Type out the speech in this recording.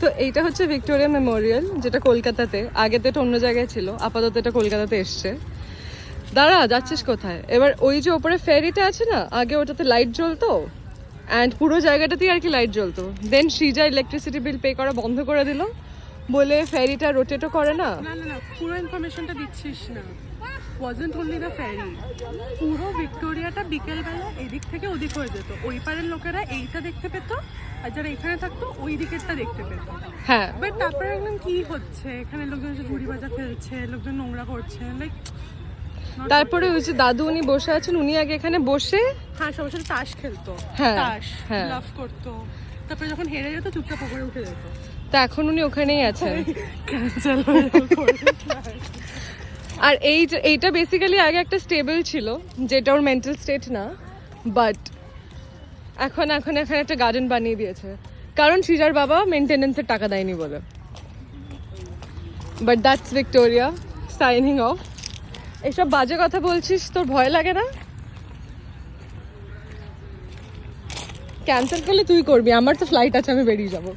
তো এইটা হচ্ছে ভিক্টোরিয়া মেমোরিয়াল, যেটা কলকাতাতে, আগে তো এটা অন্য জায়গায় ছিল, আপাতত এটা কলকাতাতে এসছে। দাঁড়া, যাচ্ছিস কোথায়? এবার ওই যে ওপরে ফেরিটা আছে না, আগে ওটাতে লাইট জ্বলতো, অ্যান্ড পুরো জায়গাটাতেই আর কি লাইট জ্বলতো। দেন সৃজা ইলেকট্রিসিটি বিল পে করা বন্ধ করে দিল, বলে ফেরিটা রোটেটও করে না। না না না, পুরো ইনফরমেশনটা দিচ্ছিস না। ওয়াজন্ট অনলি দ্য ফেরি, পুরো ভিক্টোরিয়াটা বিকেলবেলা এদিক থেকে ওদিক হয়ে যেত। ওই পারের লোকেরা এইটা দেখতে পেতো, আর যারা এখানে থাকতো ওই দিকেরটা দেখতে পেতো। হ্যাঁ, বাট তারপরে দেখলাম কি হচ্ছে, এখানে লোকজন ঝুড়ি বাজা ফেলছে, লোকজন নোংরা করছে, লাইক। তারপরে ওই যে দাদু উনি বসে আছেন, উনি আগে এখানে বসে হ্যাঁ, সবার সাথে তাস খেলতো, হ্যাঁ, তাস হ্যাঁ। লাভ করতো। তারপরে যখন হেরে যেত চুপচাপ উপরে উঠে যেত। তা এখন উনি ওখানেই আছেন। ক্যান্সেল হয়ে আর এইটা বেসিক্যালি আগে একটা স্টেবল ছিল, যেটা ওর মেন্টাল স্টেট না, বাট এখন এখানে একটা গার্ডেন বানিয়ে দিয়েছে, কারণ সৃজার বাবা মেনটেনেন্সের টাকা দেয়নি বলে। But that's Victoria, signing off. এইসব বাজে কথা বলছিস, তোর ভয় লাগে না? ক্যান্সেল করলে তুই করবি, আমার তো ফ্লাইট আছে, আমি বেরিয়ে যাবো।